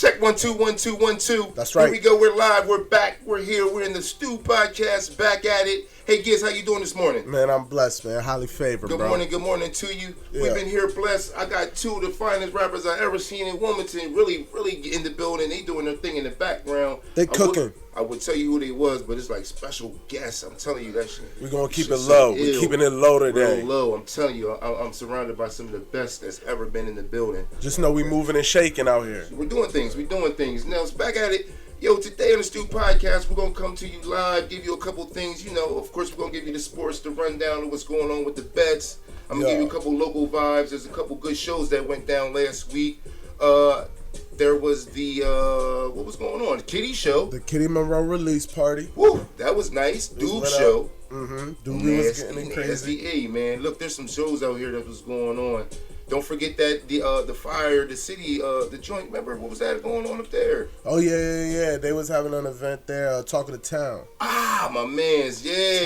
Check 1 2 1 2 1 2. That's right. Here we go. We're live. We're back. We're here. We're in the Stu Podcast. Back at it. Hey, Gizz, how you doing this morning? Man, I'm blessed, man. Highly favored, Good bro. morning. Good morning to you. Yeah. We've been here blessed. I got two of the finest rappers I ever seen in Wilmington. Really in the building. They doing their thing in the background. They cooking. I would tell you who they was, but it's like special guests. I'm telling you that shit. We're going to keep it low. We're keeping it low today. Real low. I'm telling you, I'm surrounded by some of the best that's ever been in the building. Just know we moving and shaking out here. We're doing things. Now, it's back at it. Yo, today on the Stu Podcast, we're going to come to you live, give you a couple things. You know, of course, we're going to give you the sports, the rundown of what's going on with the bets. I'm going to give you a couple local vibes. There's a couple good shows that went down last week. There was the, what was going on? The Kitty Show. The Kitty Monroe release party. Woo, that was nice. Doob Show. Doobie was getting crazy. Hey, man, look, there's some shows out here that was going on. Don't forget that the fire, the city, the joint. Remember what was that going on up there? Oh yeah. They was having an event there, Talk of the Town. Ah, my man's, I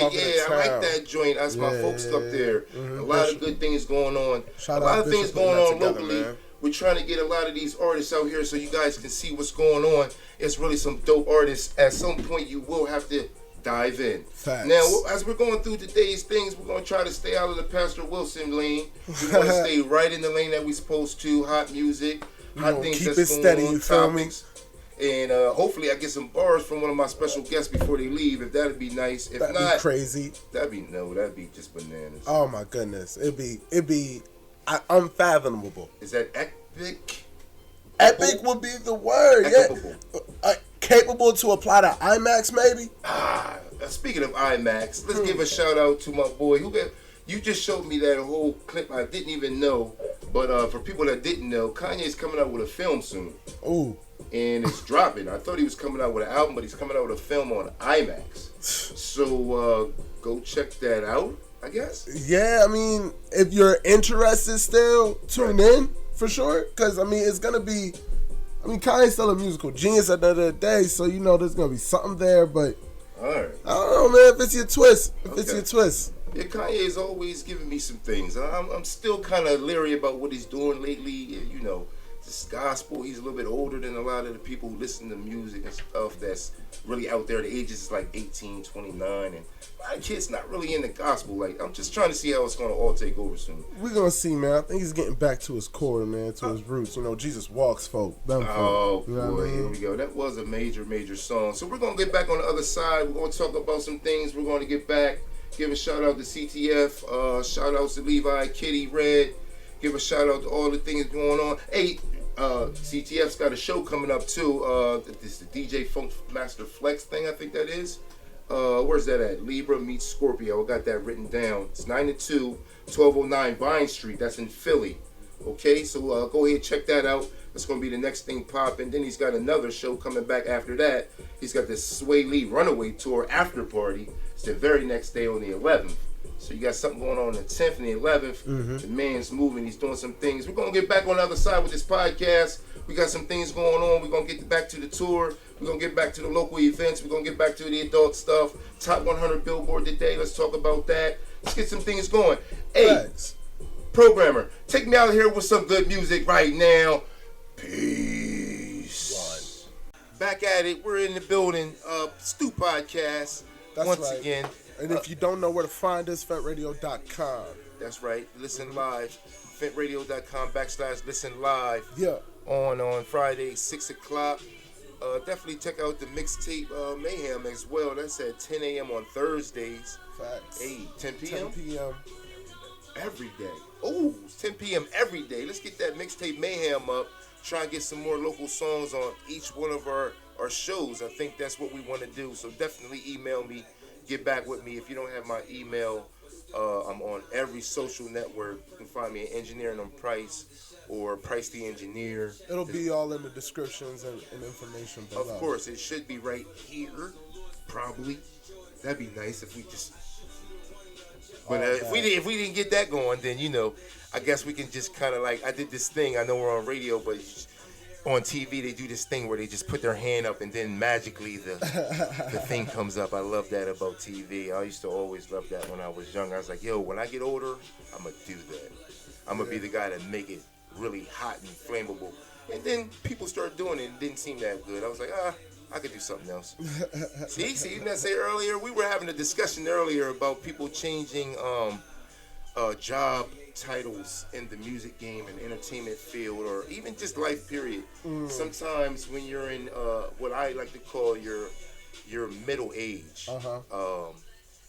like that joint. That's my folks up there. Mm-hmm. A lot of good things going on. Shout a lot out of things Bishop going on together, locally. man. We're trying to get a lot of these artists out here so you guys can see what's going on. It's really some dope artists. At some point, you will have to dive in. Facts. Now, as we're going through today's things, we're going to try to stay out of the Pastor Wilson lane. We're going to stay right in the lane that we're supposed to. Hot music, hot things keep that's it going steady, on, you feel me? topics. And hopefully I get some bars from one of my special guests before they leave, if that'd be nice. If That'd not, be crazy. That'd be just bananas. Oh my goodness. It'd be unfathomable. Is that epic? Epic would be the word. Equitable. Yeah. Capable to apply to IMAX, maybe? Speaking of IMAX, let's give a shout out to my boy. You just showed me that whole clip I didn't even know. But for people that didn't know, Kanye's coming out with a film soon. Ooh. And it's dropping. I thought he was coming out with an album, but he's coming out with a film on IMAX. So go check that out, I guess. Yeah, I mean, if you're interested still, tune in for sure. Because, I mean, it's going to be... I mean, Kanye's still a musical genius at the end of the day, so you know there's going to be something there, but... Alright. I don't know, man, if it's your twist. It's your twist. Yeah, Kanye's always giving me some things. I'm still kind of leery about what he's doing lately. You know, this gospel, he's a little bit older than a lot of the people who listen to music and stuff that's really out there. The ages is like 18, 29, and my kid's not really in the gospel. Like, I'm just trying to see how it's going to all take over soon. We're going to see, man. I think he's getting back to his core, man, to his roots. You know, Jesus walks folk. Oh, you know boy, what I mean? Here we go. That was a major song. So we're going to get back on the other side. We're going to talk about some things. We're going to get back. Give a shout out to CTF. Shout outs to Levi, Kitty, Red. Give a shout out to all the things going on. Hey, CTF's got a show coming up too. This is the DJ Funk Master Flex thing, I think that is. Where's that at? Libra meets Scorpio. I got that written down. It's 9 to 2, 1209 Vine Street. That's in Philly. Okay, so go ahead, check that out. That's going to be the next thing popping. Then he's got another show coming back after that. He's got this Sway Lee Runaway Tour after party. It's the very next day on the 11th. So you got something going on the 10th and the 11th. Mm-hmm. The man's moving. He's doing some things. We're going to get back on the other side with this podcast. We got some things going on. We're going to get back to the tour. We're going to get back to the local events. We're going to get back to the adult stuff. Top 100 Billboard today. Let's talk about that. Let's get some things going. Hey, Thanks. Programmer, take me out here with some good music right now. Peace. Back at it. We're in the building. Stu Podcast. That's once right. again. And if you don't know where to find us, Fentretainment.com. That's right. Listen live. Fentretainment.com/listen live. Yeah. On Friday, 6 o'clock. Definitely check out the mixtape Mayhem as well. That's at 10 a.m. on Thursdays. Facts. Hey, 10 p.m.? 10 p.m. Every day. Oh, 10 p.m. every day. Let's get that mixtape Mayhem up. Try and get some more local songs on each one of our shows. I think that's what we want to do. So definitely email me. Get back with me. If you don't have my email, I'm on every social network. You can find me at Engineering on Price or PriceDaEngineer. It'll be all in the descriptions and information below. Of course, it should be right here, probably. That'd be nice if we just... But if we didn't get that going, then, you know, I guess we can just kind of like... I did this thing. I know we're on radio, but... On TV, they do this thing where they just put their hand up and then magically the thing comes up. I love that about TV. I used to always love that when I was young. I was like, yo, when I get older, I'm going to do that. I'm going to be the guy that make it really hot and flammable. And then people started doing it. It didn't seem that good. I was like, I could do something else. see, didn't I say earlier? We were having a discussion earlier about people changing job titles in the music game and entertainment field, or even just life period. Sometimes when you're in what I like to call your middle age,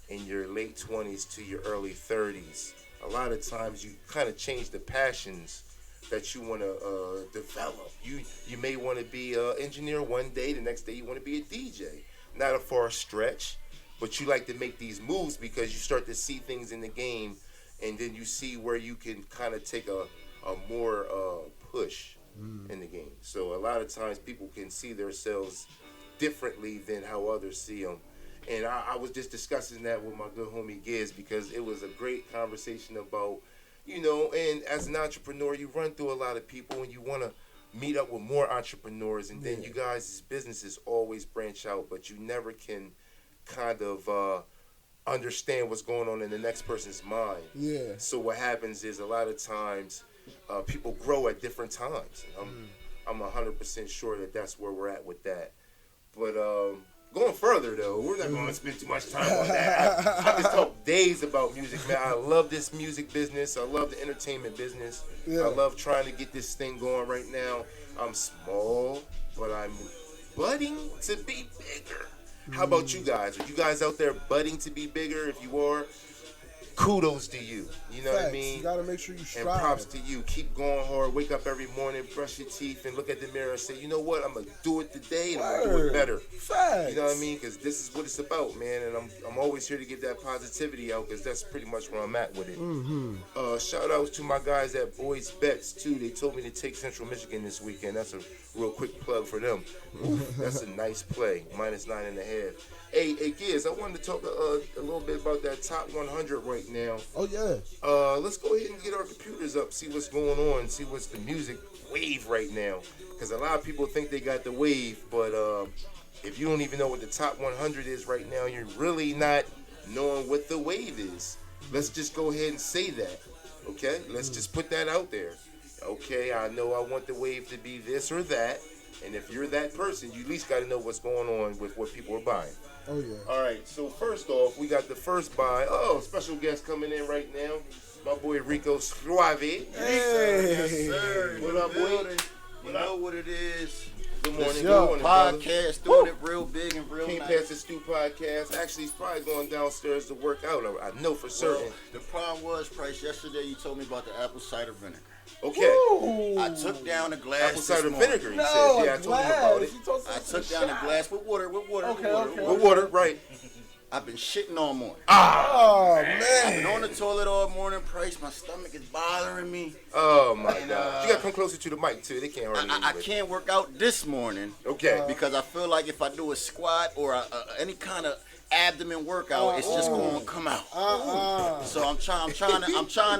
in your late 20s to your early 30s, a lot of times you kind of change the passions that you want to develop. You may want to be an engineer one day, the next day you want to be a DJ. Not a far stretch, but you like to make these moves because you start to see things in the game, and then you see where you can kind of take a more push in the game. So a lot of times people can see themselves differently than how others see them. And I was just discussing that with my good homie Gizz, because it was a great conversation about, and as an entrepreneur, you run through a lot of people and you want to meet up with more entrepreneurs, and then you guys' businesses always branch out, but you never can kind of understand what's going on in the next person's mind. Yeah. So what happens is a lot of times people grow at different times. I'm 100% sure that that's where we're at with that. But going further, though, we're not going to spend too much time on that. I just talk days about music, man. I love this music business. I love the entertainment business. Yeah. I love trying to get this thing going right now. I'm small, but I'm budding to be bigger. How about you guys? Are you guys out there budding to be bigger? If you are, kudos to you. You know what I mean? You got to make sure you strive. And props to you. Keep going hard. Wake up every morning, brush your teeth, and look at the mirror and say, you know what? I'm going to do it today, and I'm going to do it better. Facts. You know what I mean? Because this is what it's about, man. And I'm always here to get that positivity out, because that's pretty much where I'm at with it. Shout outs to my guys at Boys Bets, too. They told me to take Central Michigan this weekend. That's a real quick plug for them. That's a nice play. -9.5. Hey, Gizz, I wanted to talk a little bit about that top 100 right now. Oh, yeah. Let's go ahead and get our computers up, see what's going on, see what's the music wave right now. Because a lot of people think they got the wave, but if you don't even know what the top 100 is right now, you're really not knowing what the wave is. Let's just go ahead and say that, okay? Let's just put that out there. Okay, I know I want the wave to be this or that, and if you're that person, you at least got to know what's going on with what people are buying. Oh, yeah. All right, so first off, we got the first buy. Oh, special guest coming in right now. My boy Rico Suave. Hey. Yes, sir. What up, boy? You know what it is. Good morning. Good morning, podcast, doing it real big and real Came nice. past the Stu Podcast. Actually, he's probably going downstairs to work out. I know for certain. Well, the problem was, Price, yesterday you told me about the apple cider vinegar. Okay. Ooh. I took down a glass Apple cider this morning. vinegar, he No, says. Yeah, I told him about it. I took down a glass with water. Okay. With water, right. I've been shitting all morning. Oh, I've man. been on the toilet all morning, Price. My stomach is bothering me. Oh, my God. You got to come closer to the mic, too. They can't hardly I can't work out this morning. Okay. Because I feel like if I do a squat or any kind of abdomen workout, it's just going to come out. So I'm trying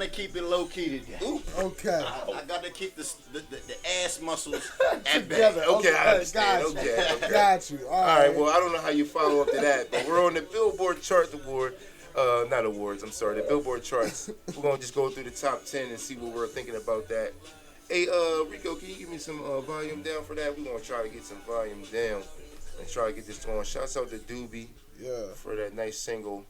to keep it low key today. Okay. I got to keep the ass muscles at bay. Together. Okay, I understand. Got you. Okay. Got you. All right, well, I don't know how you follow up to that, but we're on the Billboard Charts Award. Not awards, I'm sorry, the Billboard Charts. We're going to just go through the top 10 and see what we're thinking about that. Hey, Rico, can you give me some volume down for that? We're going to try to get some volume down and try to get this going. Shouts out to Doobie for that nice single.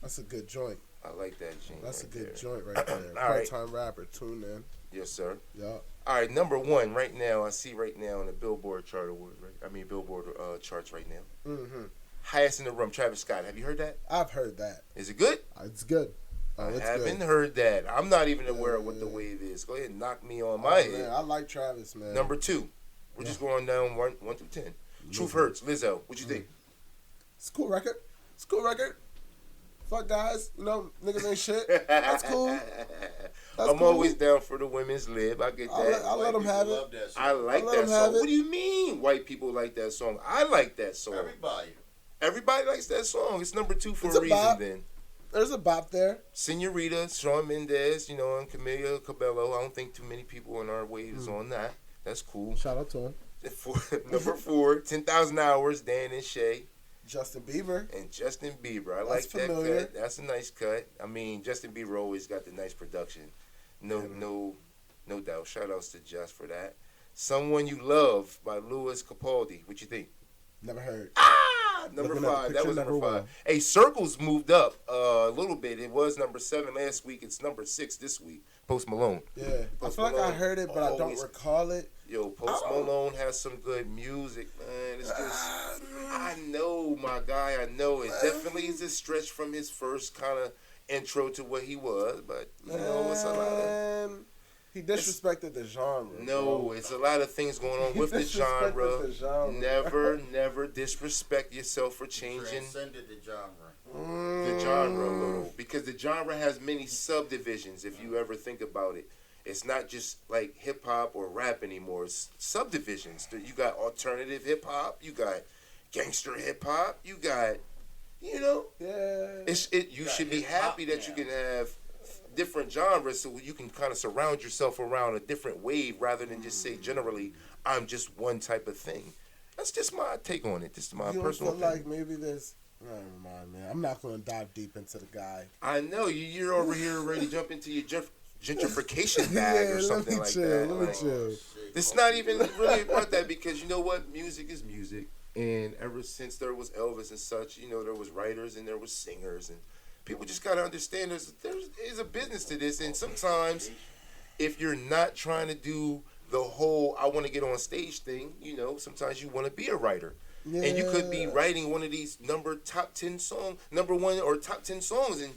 That's a good joint. I like that, Gene. That's right a good there. joint right there. All right. Part-time rapper, tune in. Yes, sir. Yeah. All right, number one right now, I see right now in the Billboard Chart Award, right? I mean, Billboard charts right now. Mm-hmm. Highest in the Room, Travis Scott. Have you heard that? I've heard that. Is it good? It's good. I haven't heard that. I'm not even aware of what the wave is. Go ahead and knock me on my head. Man, I like Travis, man. Number two. We're just going down one through 10. Truth Hurts, Lizzo. What you think? It's a cool record. Fuck guys, niggas ain't shit. That's cool. I'm always down for the women's lib. I get that. I'll let them have it. I like that song. What do you mean white people like that song? I like that song. Everybody likes that song. It's number two for a reason bop. then. There's a bop there. Senorita, Shawn Mendes, and Camila Cabello. I don't think too many people in our wave is on that. That's cool. Shout out to him. Number 4, 10,000 Hours, Dan and Shay. Justin Bieber. And Justin Bieber. I That's like familiar. that cut. That's a nice cut. I mean, Justin Bieber always got the nice production. No No doubt. Shout outs to Jess for that. Someone You Love by Louis Capaldi. What you think? Never heard. Number Looking at the 5. That picture, was number number 5. one. Hey, Circles moved up a little bit. It was number 7 last week. It's number 6 this week. Post Malone. Yeah. Post I feel like I Malone heard it, but I don't always- recall it. Yo, Post Malone has some good music, man. It's just, I know, my guy. I know it definitely is a stretch from his first kind of intro to what he was, but you know, it's a lot of. Man, he disrespected the genre. No, bro. it's a lot of things going on with the Disrespected genre. the genre. Never disrespect yourself for changing Transcended the genre. the genre a little, because the genre has many subdivisions. If you ever think about it, it's not just like hip hop or rap anymore. It's subdivisions. You got alternative hip hop. You got gangster hip hop. You got, you know, Yeah. you should be hip-hop happy that now. you can have different genres, so you can kind of surround yourself around a different wave rather than just say generally I'm just one type of thing. That's just my take on it. This is my You don't personal feel opinion. like maybe there's. Never mind, man. I'm not going to dive deep into the guy. I know you're over here ready to jump into your gentrification bag or something like that. Let me Like, chill. it's not even really about that, because you know what? Music is music. And ever since there was Elvis and such, you know, there was writers and there was singers, and people just got to understand there's a business to this. And sometimes if you're not trying to do the whole I want to get on stage thing, you know, sometimes you want to be a writer. Yeah. And you could be writing one of these number 1 or top 10 songs, and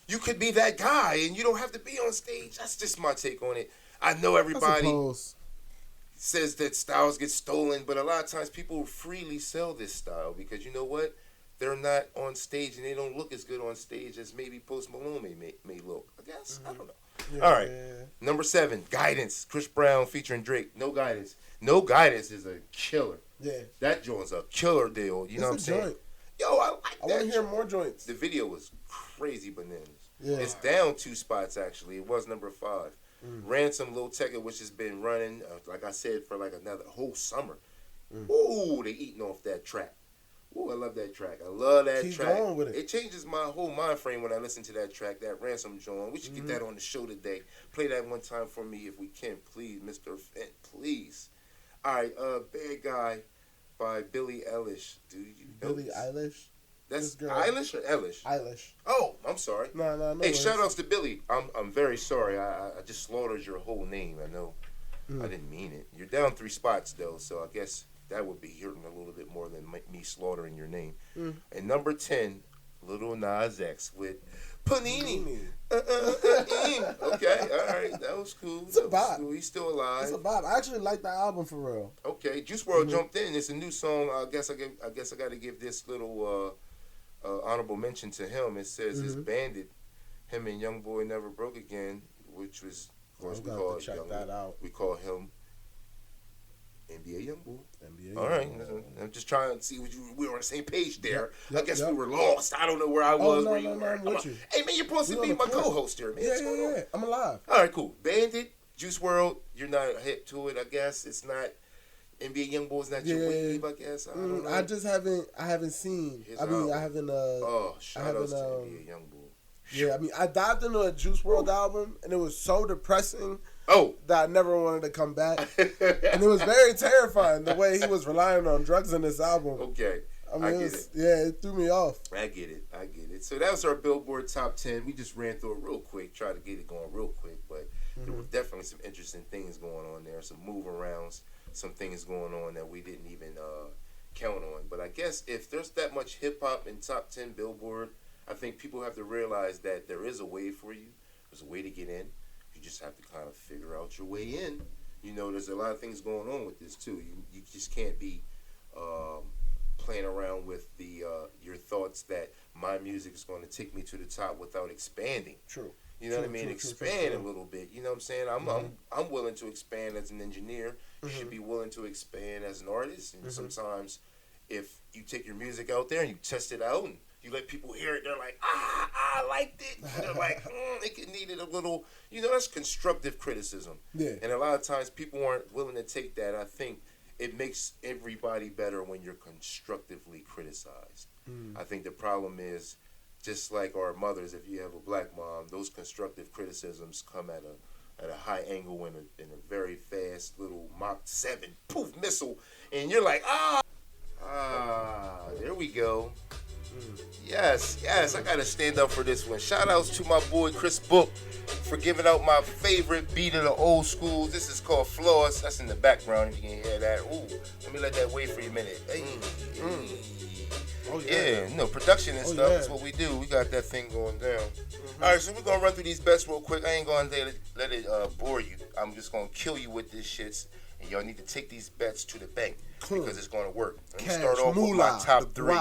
you could be that guy, and you don't have to be on stage. That's just my take on it. I know I everybody suppose. says that styles get stolen, but a lot of times people freely sell this style because you know what? They're not on stage, and they don't look as good on stage as maybe Post Malone may look. I guess. I don't know. Yeah. All right. Number 7, Guidance. Chris Brown featuring Drake. No Guidance. No Guidance is a killer. Yeah. That joint's a killer deal. You know what I'm It's a saying? joint. Yo, I like I that. want to hear joint. more joints. The video was crazy bananas. Yeah. It's down 2 spots, actually. It was number 5. Ransom Lil Tecca, which has been running, like I said, for like another whole summer. Ooh, they eating off that track. Ooh, I love that track. I love that Keep track. going with it. It changes my whole mind frame when I listen to that track, that Ransom joint. We should get that on the show today. Play that one time for me if we can, please, Mr. Fent, please. All right, Bad Guy by Billie Eilish. Do you know Billie this? Eilish. That's This girl. Eilish or Eilish? Eilish. Oh, I'm sorry. No. Hey, shout outs to Billy. I'm very sorry. I just slaughtered your whole name. I know. I didn't mean it. You're down 3 spots though, so I guess that would be hurting a little bit more than me slaughtering your name. And number 10, Lil Nas X with Panini. Okay, all right, that was cool. It's a That was bop. cool. He's still alive. It's a vibe. I actually like the album for real. Okay, Juice WRLD jumped in. It's a new song. I guess I got to give this little honorable mention to him. It says it's Bandit. Him and Young Boy Never Broke Again, which was, of course, I'm we gonna call have to check Young. that out. We call him NBA Young Boy. NBA. All right, I'm just trying to see we were on the same page there. Yep, I guess yep. we were lost. I don't know where I was. no, where you no, were. I'm with you. Hey man, you're supposed to We be on my the court. co-host here, man. What's going on? Yeah. I'm alive. All right, cool. Bandit, Juice WRLD, you're not hip to it, I guess. It's not NBA YoungBoy's not your Yeah. wave, I guess. I don't know. I just haven't seen. His I mean, album. I haven't. Oh, shout outs to haven't, NBA YoungBoy. Yeah, I mean, I dived into a Juice WRLD album, and it was so depressing Oh, that I never wanted to come back. And it was very terrifying the way he was relying on drugs in this album. okay. I mean, I it get was, it. yeah, it threw me off. I get it. So that was our Billboard Top 10. We just ran through it real quick, tried to get it going real quick, but there were definitely some interesting things going on there, some move arounds, some things going on that we didn't even count on. But I guess if there's that much hip hop in Top 10 Billboard, I think people have to realize that there is a way for you. There's a way to get in. You just have to kind of figure out your way in. You know, there's a lot of things going on with this too. You just can't be playing around with the your thoughts that my music is going to take me to the top without expanding. True. You know what I True, mean? true, Expand true. a little bit. You know what I'm saying? I'm willing to expand as an engineer. You should be willing to expand as an artist. And sometimes, if you take your music out there and you test it out and you let people hear it, they're like, I liked it. They're like, it needed a little. You know, that's constructive criticism. Yeah. And a lot of times people aren't willing to take that. I think it makes everybody better when you're constructively criticized. I think the problem is, just like our mothers, if you have a black mom, those constructive criticisms come at at a high angle in a very fast little Mach 7 poof missile, and you're like, there we go. Yes, I gotta stand up for this one. Shout outs to my boy Chris Book for giving out my favorite beat of the old school. This is called Floss. That's in the background if you can hear that. Ooh, let me let that wait for a minute. Hey. Oh, yeah, production and stuff is what we do. We got that thing going down. All right, so we're gonna run through these bets real quick. I ain't gonna let it bore you. I'm just gonna kill you with this shit, and y'all need to take these bets to the bank because it's gonna work. Let me start off with my top three.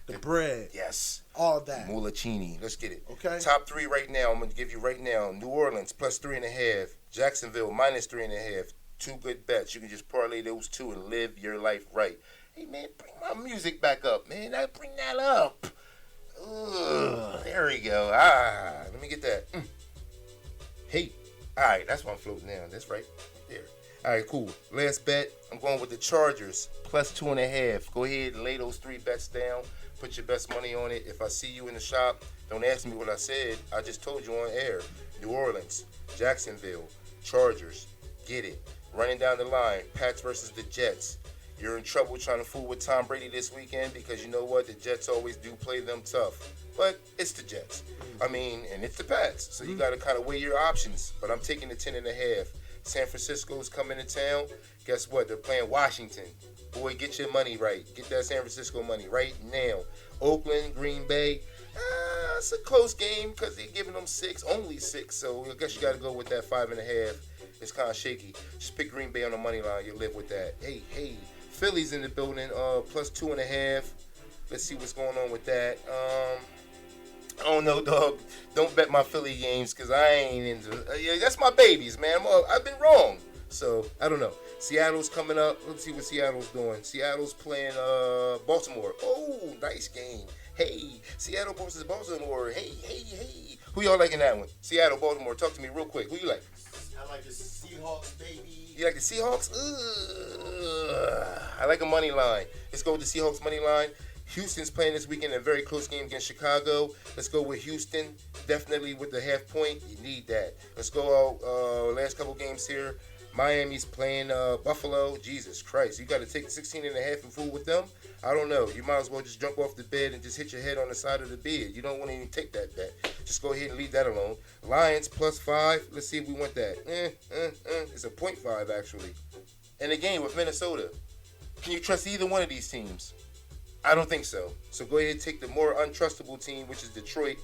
The bread. Yes. All that. Mulachini. Let's get it. Okay. Top three right now. I'm going to give you right now. New Orleans plus 3.5. Jacksonville minus 3.5. Two good bets. You can just parlay those two and live your life right. Hey, man, bring my music back up, man. Bring that up. There we go. Let me get that. Hey. All right, that's why I'm floating down. That's right. There. All right, cool. Last bet. I'm going with the Chargers plus 2.5. Go ahead and lay those three bets down. Put your best money on it. If I see you in the shop, don't ask me what I said. I just told you on air. New Orleans, Jacksonville, Chargers. Get it. Running down the line, Pats versus the Jets. You're in trouble trying to fool with Tom Brady this weekend because you know what? The Jets always do play them tough. But it's the Jets. And it's the Pats. So you got to kind of weigh your options. But I'm taking the 10.5. San Francisco's coming to town. Guess what? They're playing Washington. Boy, get your money right. Get that San Francisco money right now. Oakland, Green Bay. It's a close game because they're giving them only 6. So I guess you got to go with that 5.5. It's kind of shaky. Just pick Green Bay on the money line. You live with that. Hey, Philly's in the building. Plus 2.5. Let's see what's going on with that. I don't know, dog. Don't bet my Philly games because I ain't into. That's my babies, man. I've been wrong. So I don't know. Seattle's coming up. Let's see what Seattle's doing. Seattle's playing Baltimore. Oh, nice game. Hey, Seattle versus Baltimore. Hey. Who y'all like in that one? Seattle, Baltimore. Talk to me real quick. Who you like? I like the Seahawks, baby. You like the Seahawks? I like a money line. Let's go with the Seahawks money line. Houston's playing this weekend in a very close game against Chicago. Let's go with Houston. Definitely with the half point. You need that. Let's go out last couple games here. Miami's playing Buffalo. Jesus Christ. You got to take 16.5 and fool with them? I don't know. You might as well just jump off the bed and just hit your head on the side of the bed. You don't want to even take that bet. Just go ahead and leave that alone. Lions plus 5. Let's see if we want that. It's a 0.5 actually. And again with Minnesota. Can you trust either one of these teams? I don't think so. So go ahead and take the more untrustable team, which is Detroit.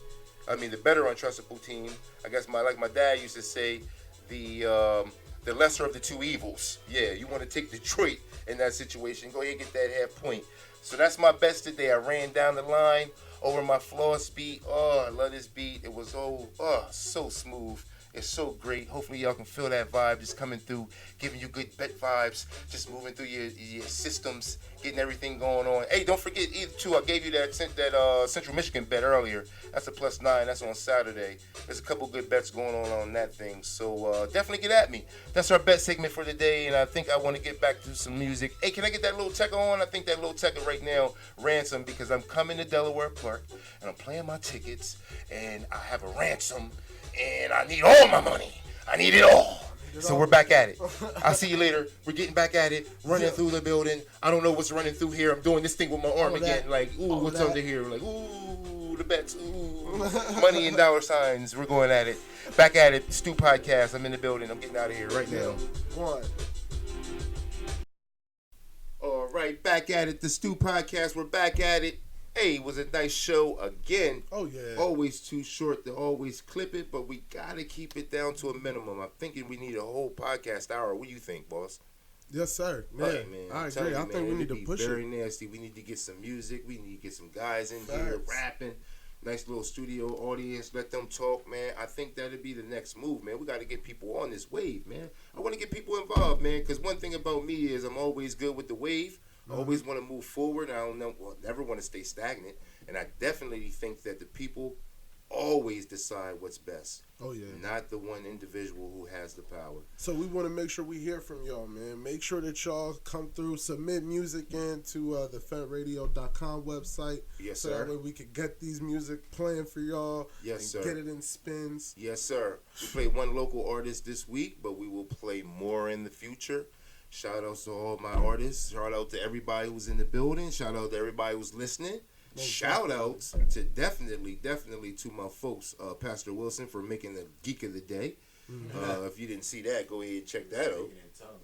The better untrustable team. I guess like my dad used to say, the lesser of the two evils. Yeah, you want to take Detroit in that situation. Go ahead and get that half point. So that's my best today. I ran down the line over my Floss beat. Oh, I love this beat. It was so smooth. It's so great. Hopefully y'all can feel that vibe just coming through, giving you good bet vibes, just moving through your systems, getting everything going on. Hey, don't forget either too. I gave you that Central Michigan bet earlier. That's a +9. That's on Saturday. There's a couple good bets going on that thing. So definitely get at me. That's our bet segment for today, and I think I want to get back to some music. Hey, can I get that little Tekka on? I think that little Tekka right now, ransom, because I'm coming to Delaware Park and I'm playing my tickets and I have a ransom. And I need all my money. I need it all. So we're back at it. I'll see you later. We're getting back at it. Running through the building. I don't know what's running through here. I'm doing this thing with my arm again. Like, what's under here? Like, the bets. Money and dollar signs. We're going at it. Back at it. Stu Podcast. I'm in the building. I'm getting out of here right now. One. All right. Back at it. The Stu Podcast. We're back at it. Hey, it was a nice show again. Oh, yeah. Always too short to always clip it, but we got to keep it down to a minimum. I'm thinking we need a whole podcast hour. What do you think, boss? Yes, sir. Man, right, man. I agree. I think we need to push it. Very nasty. We need to get some music. We need to get some guys in here rapping. Nice little studio audience. Let them talk, man. I think that'd be the next move, man. We got to get people on this wave, man. I want to get people involved, man, because one thing about me is I'm always good with the wave. I always want to move forward. I never want to stay stagnant. And I definitely think that the people always decide what's best. Oh, yeah. Not the one individual who has the power. So we want to make sure we hear from y'all, man. Make sure that y'all come through, submit music into the Fentretainment.com website. Yes, so sir. that way we could get these music playing for y'all. Yes, and sir. Get it in spins. Yes, sir. We played one local artist this week, but we will play more in the future. Shout outs to all my artists. Shout out to everybody who's in the building. Shout out to everybody who's listening. Shout outs to definitely to my folks, Pastor Wilson, for making the Geek of the Day. If you didn't see that, go ahead and check that out.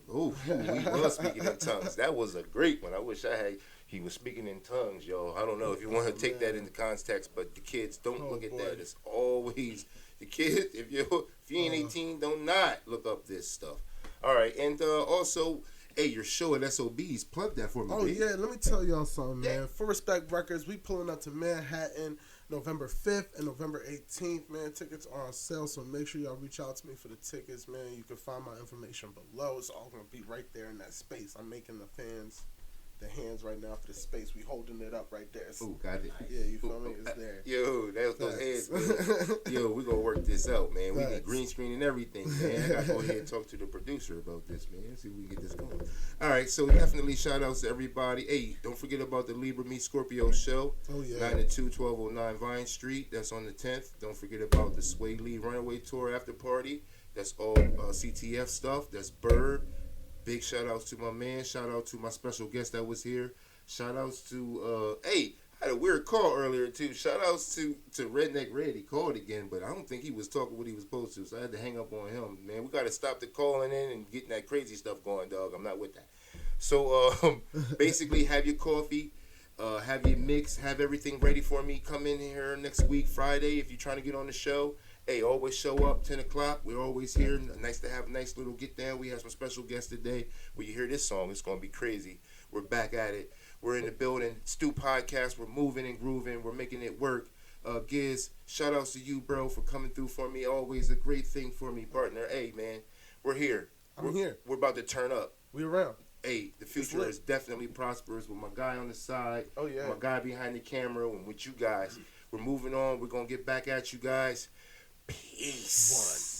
Oh, he was speaking in tongues. That was a great one. I wish I had. He was speaking in tongues, y'all. I don't know if you want to take that into context, but the kids don't look at that. It's always the kids. If you ain't 18, don't not look up this stuff. All right, and also. Hey, your show at SOB's, plug that for me, baby. Yeah, let me tell y'all something, man. For Respect Records, we pulling up to Manhattan November 5th and November 18th, man. Tickets are on sale, so make sure y'all reach out to me for the tickets, man. You can find my information below. It's all going to be right there in that space. I'm making the fans the hands right now for the space. We holding it up right there. Oh, got it. Yeah, you feel me? It's there. Yo, that was those hands, man. Yo, we gonna work this out, man. We need green screen and everything, man. I gotta go ahead and talk to the producer about this, man. See if we can get this going. All right, so definitely shout outs to everybody. Hey, don't forget about the Libra Me Scorpio show. Oh, yeah. 9-2-1209 Vine Street. That's on the 10th. Don't forget about the Sway Lee Runaway Tour after party. That's all CTF stuff. That's Bird. Big shout outs to my man. Shout out to my special guest that was here. Shout outs to, hey, I had a weird call earlier too. Shout outs to Redneck Red. He called again, but I don't think he was talking what he was supposed to, so I had to hang up on him. Man, we got to stop the calling in and getting that crazy stuff going, dog. I'm not with that. So basically, have your coffee, have your mix, have everything ready for me. Come in here next week, Friday, if you're trying to get on the show. Hey, always show up, 10 o'clock. We're always here. Nice to have a nice little get down. We have some special guests today. When you hear this song, it's going to be crazy. We're back at it. We're in the building. Stu Podcast. We're moving and grooving. We're making it work. Gizz, shout outs to you, bro, for coming through for me. Always a great thing for me, partner. Hey, man, we're here. I'm here. We're about to turn up. We around. Hey, the future is definitely prosperous with my guy on the side. Oh, yeah. My guy behind the camera and with you guys. We're moving on. We're going to get back at you guys. Peace.